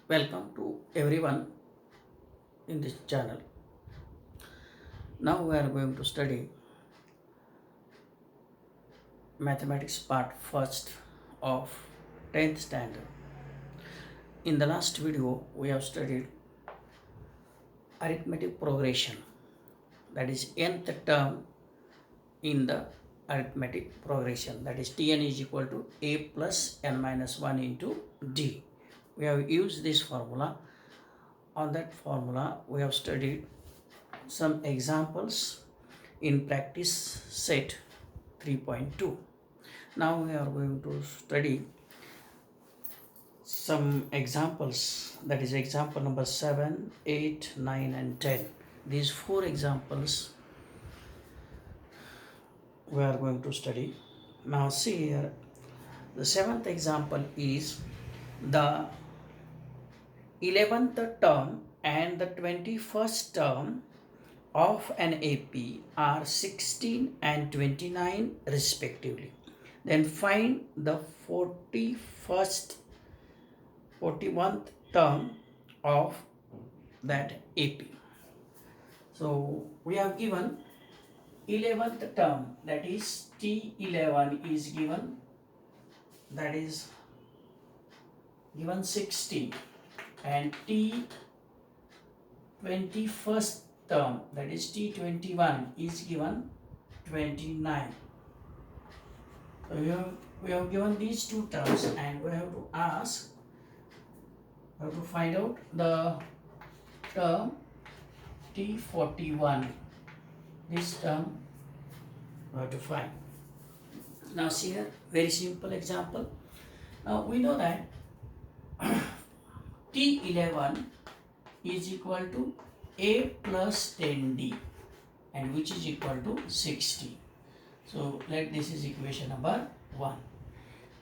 Welcome to everyone in this channel. Now we are going to study mathematics part first of 10th standard. In the last video we have studied arithmetic progression, that is nth term in the arithmetic progression, that is Tn is equal to a plus n minus 1 into d. We have used this formula. On that formula we have studied some examples in practice set 3.2. Now we are going to study some examples, that is example number 7, 8, 9 and 10. These four examples we are going to study. Now see here, the seventh example is the 11th term and the 21st term of an AP are 16 and 29 respectively. Then find the 41st term of that AP. So we have given 11th term, that is T11 is given, that is given 16, and T21st term, that is T21 is given 29. So we have given these two terms and we have to find out the term T41. This term we have to find. Now see here, very simple example. Now we know that T11 is equal to a plus 10d, and which is equal to 60. So let this is equation number 1.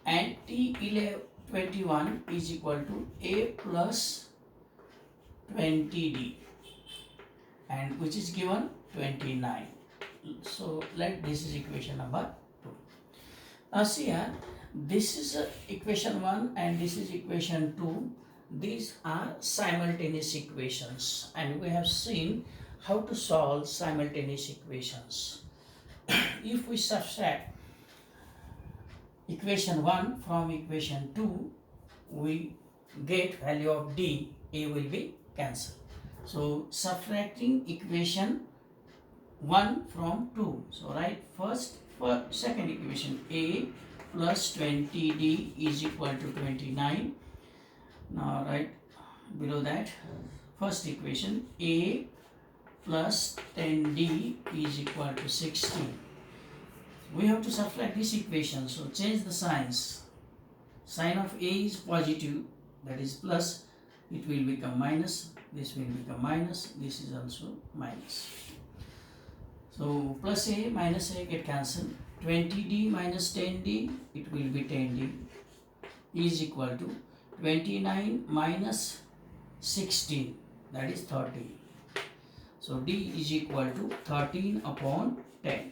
And T21 is equal to a plus 20d, and which is given 29. So let this is equation number 2. Now see here, this is equation 1 and this is equation 2. These are simultaneous equations and we have seen how to solve simultaneous equations. If we subtract equation 1 from equation 2, we get value of d, a will be cancelled. So subtracting equation 1 from 2. So write first for second equation, a plus 20d is equal to 29. Now write below that first equation, a plus 10d is equal to 60. We have to subtract this equation, so change the signs. Sign of a is positive, that is plus, it will become minus, this will become minus, this is also minus. So plus a minus a get cancelled, 20d minus 10d, it will be 10d, is equal to 29 minus 16, that is 30. So d is equal to 13 upon 10.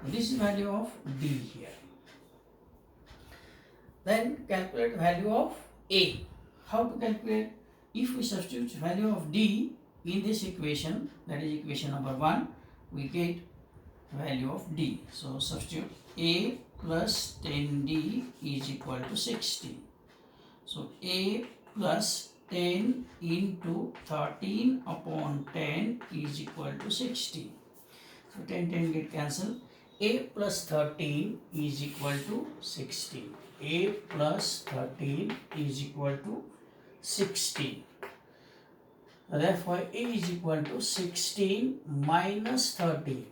So this is value of d here. Then calculate value of a. How to calculate? If we substitute value of d in this equation, that is equation number 1, we get value of d. So substitute a plus 10d is equal to 60. So a plus 10 into 13 upon 10 is equal to 60. So 10 get cancelled. A plus 13 is equal to 60. A plus 13 is equal to 60. Therefore a is equal to 16 minus 13.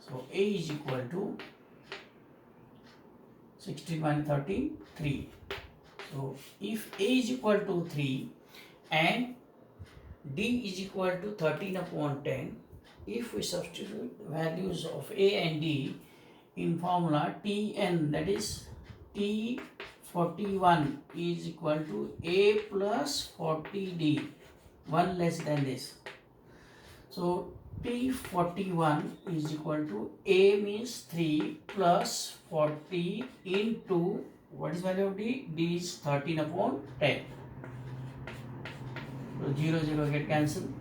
So a is equal to 16 minus 13, 3. So if a is equal to 3 and d is equal to 13 upon 10, if we substitute values of a and d in formula Tn, that is T41 is equal to a plus 40d, 1 less than this. So T41 is equal to a means 3 plus 40 into, what is value of d? D is 13 upon 10. So 0, 0 get cancelled.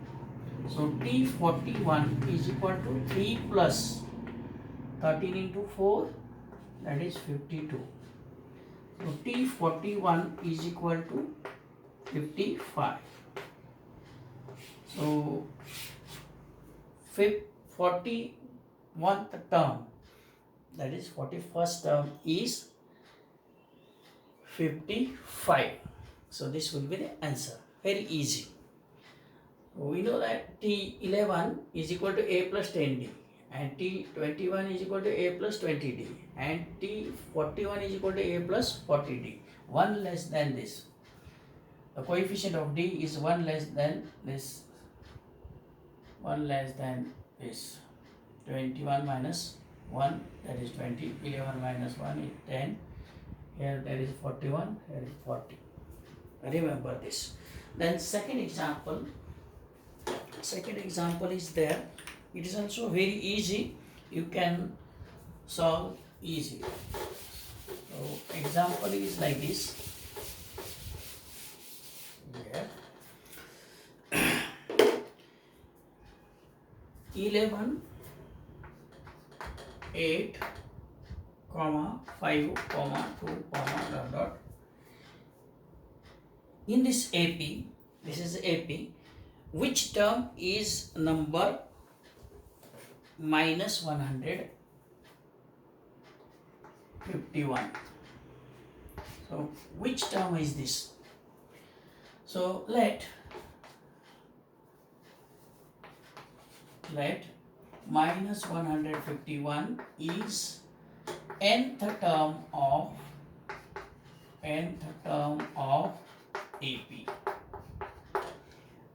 So T41 is equal to 3 plus 13 into 4, that is 52. So T41 is equal to 55. So 41st term, that is 41st term is 55. So this will be the answer. Very easy. We know that T11 is equal to A plus 10D and T21 is equal to A plus 20D and T41 is equal to A plus 40D. 1 less than this. The coefficient of D is 1 less than this. 1 less than this. 21 minus 1, that is 20. 11 minus 1 is 10. Here there is 41, here is 40. Remember this. Then second example is there. It is also very easy. You can solve easily. So example is like this. Here 11, 8, 5, 2, dot dot. In this AP, this is AP, which term is number minus 151? So which term is this? So let minus 151 is nth term of AP.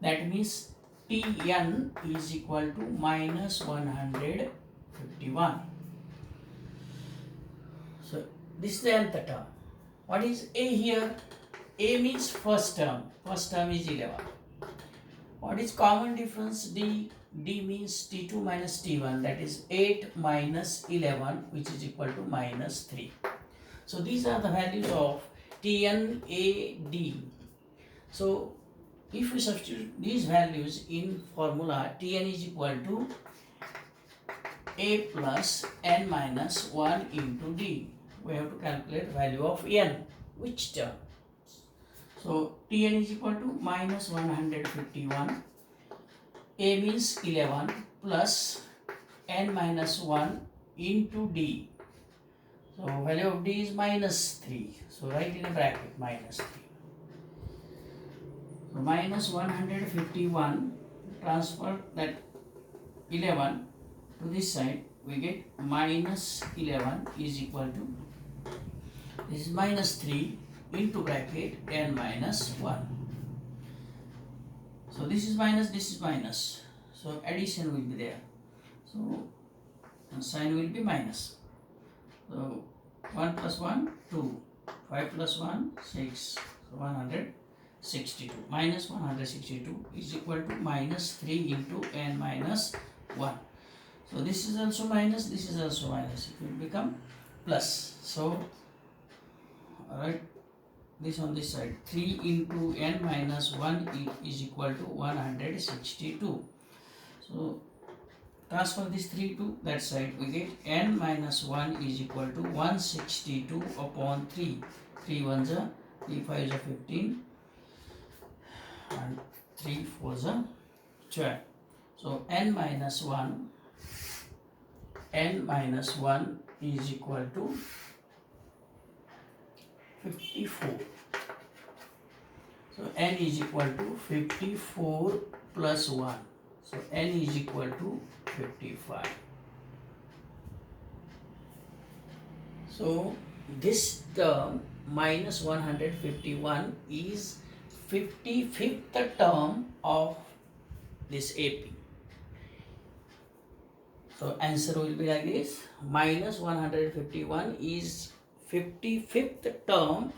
That means Tn is equal to minus 151. So this is the nth term. What is A here? A means first term. First term is 11. What is common difference? D. D means T2 minus T1, that is 8 minus 11, which is equal to minus 3. So these are the values of Tn, A, D. So if we substitute these values in formula, Tn is equal to A plus n minus 1 into D. We have to calculate value of n, which term. So Tn is equal to minus 151. A means 11 plus n minus 1 into D. So value of D is minus 3. So write in a bracket minus 3. So minus 151, transfer that 11 to this side, we get minus 11 is equal to, this is minus 3 into bracket n minus 1. So this is minus, this is minus. So addition will be there. So sign will be minus. So 1 plus 1, 2. 5 plus 1, 6. So 162. Minus 162 is equal to minus 3 into n minus 1. So this is also minus, this is also minus. It will become plus. So alright. This on this side, 3 into n minus 1 is equal to 162. So transfer this 3 to that side, we get n minus 1 is equal to 162 upon 3. 3 1s are 3 5s are 15 and 3 4s are 12. So n minus 1 is equal to 54. So n is equal to 54 plus 1. So n is equal to 55. So this term minus 151 is 55th term of this AP. So answer will be like this. Minus 151 is 55th term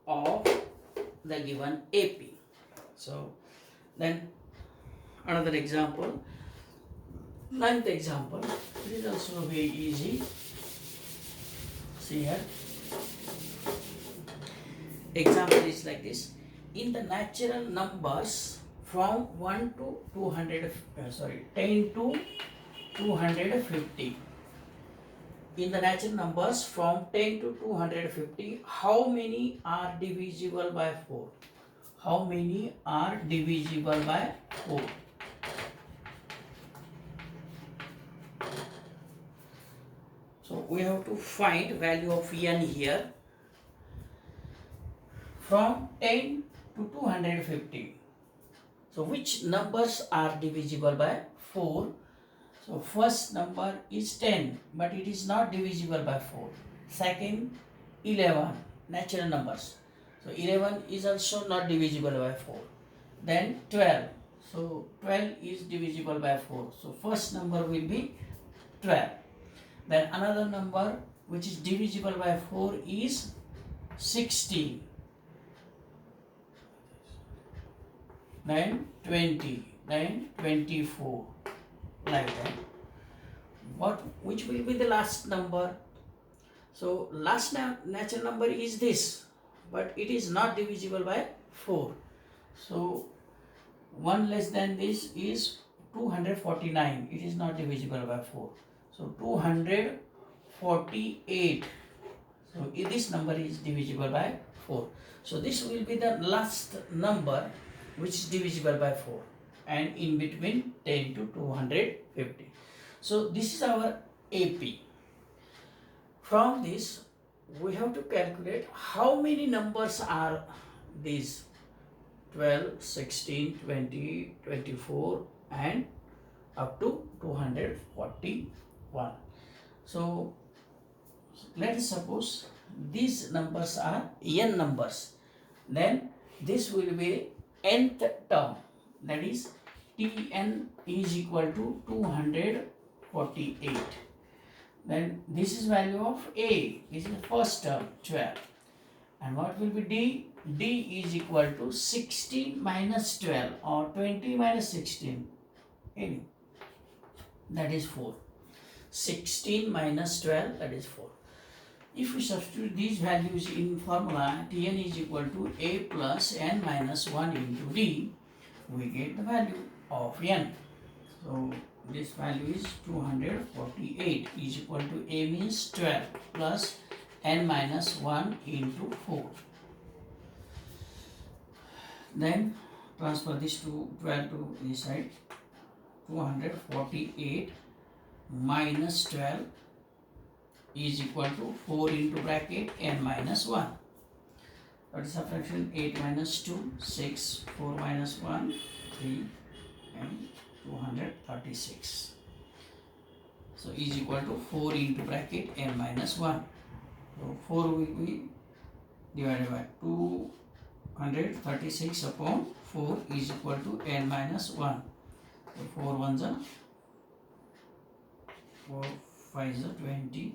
of the given AP. So then another example, 9th example. It is also very easy. See here. Example is like this. In the natural numbers from 1 to 10 to 250. In the natural numbers from 10 to 250, how many are divisible by 4? How many are divisible by 4? So we have to find value of n here. From 10 to 250. So which numbers are divisible by 4? So first number is 10, but it is not divisible by 4. Second, 11, natural numbers. So 11 is also not divisible by 4. Then 12. So 12 is divisible by 4. So first number will be 12. Then another number which is divisible by 4 is 16. Then 20, then 24, like that. Which will be the last number? So last natural number is this, but it is not divisible by 4. So 1 less than this is 249. It is not divisible by 4. So 248. So this number is divisible by 4. So this will be the last number which is divisible by 4, and in between 10 to 250. So this is our AP. From this we have to calculate how many numbers are these: 12, 16, 20, 24 and up to 241. So let us suppose these numbers are n numbers. Then this will be nth term, that is Tn is equal to 248. Then this is value of A, this is the first term, 12. And what will be D? D is equal to 16 minus 12 or 20 minus 16, any, that is 4. 16 minus 12, that is 4. If we substitute these values in formula, Tn is equal to A plus n minus 1 into D, we get the value of n. So this value is 248 is equal to A means 12 plus n minus 1 into 4. Then transfer this to 12 to this side. 248 minus 12 is equal to 4 into bracket n minus 1. That is subtraction 8 minus 2, 6, 4 minus 1, 3 and 236. So is equal to 4 into bracket n minus 1. So 4 will be divided by 236 upon 4 is equal to n minus 1. So 4 ones are 4 5s are 20.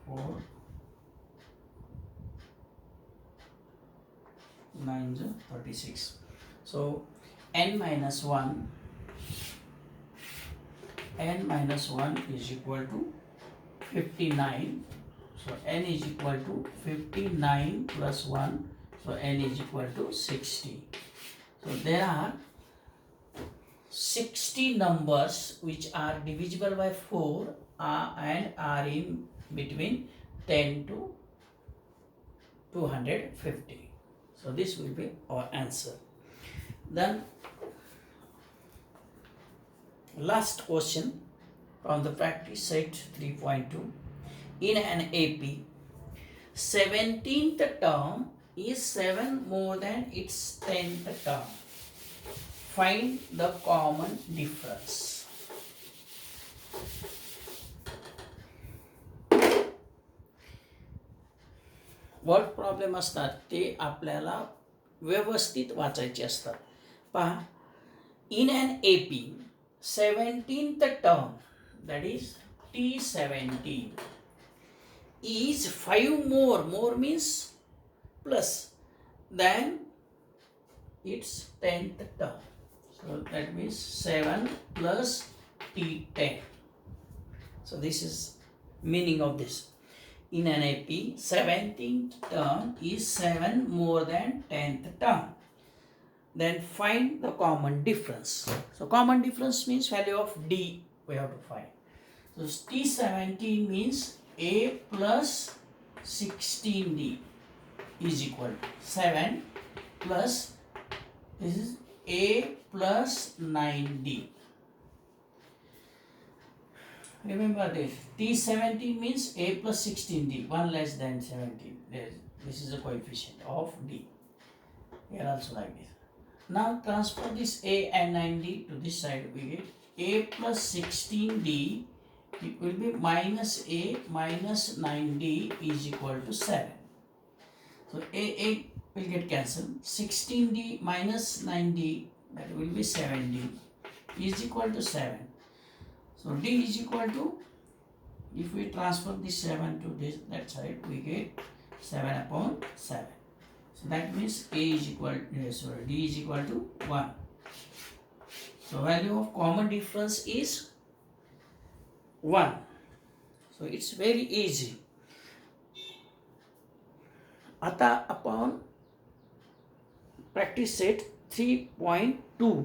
4 9s are 36. So n minus 1 is equal to 59. So n is equal to 59 plus 1. So n is equal to 60. So there are 60 numbers which are divisible by 4 and are in between 10 to 250. So this will be our answer. Then last question from the practice set 3.2. In an AP, 17th term is 7 more than its 10th term. Find the common difference. Word problem असतात ते आपल्याला व्यवस्थित वाचायचे असतात. पहा, इन an AP 17th term, that is T17, is 5 more means plus than its 10th term. So that means 7 plus T10. So this is meaning of this. In an AP, 17th term is 7 more than 10th term. then find the common difference. So common difference means value of D we have to find. So T17 means A plus 16D is equal to 7 plus this is A plus 9D. Remember this, T17 means A plus 16D, 1 less than 17. This is the coefficient of D. Here also like this. Now transfer this A and 9D to this side. We get A plus 16D, it will be minus A minus 9D is equal to 7. So A will get cancelled. 16D minus 9D, that will be 7D is equal to 7. So D is equal to, if we transfer this 7 to this that side, we get 7 upon 7. So that means A is equal, D is equal to 1. So value of common difference is 1. So it's very easy. आता आपण practice set 3.2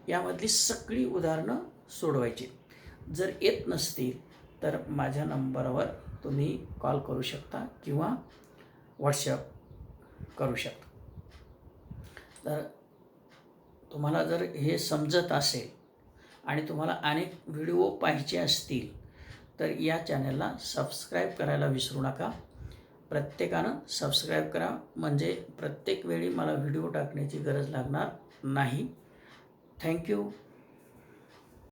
यामधली सगळी उदाहरणं सोडवायची. जर येत नसतील तर माझ्या नंबरवर तुम्ही कॉल करू शकता किंवा व्हॉट्सॲप करू शकता. तर तुम्हाला जर हे समजत असेल आणि तुम्हाला अनेक व्हिडिओ पाहिजे असतील तर या चॅनलला सबस्क्राईब करायला विसरू नका. प्रत्येकानं सबस्क्राईब करा, म्हणजे प्रत्येक वेळी मला व्हिडिओ टाकण्याची गरज लागणार नाही. थँक्यू.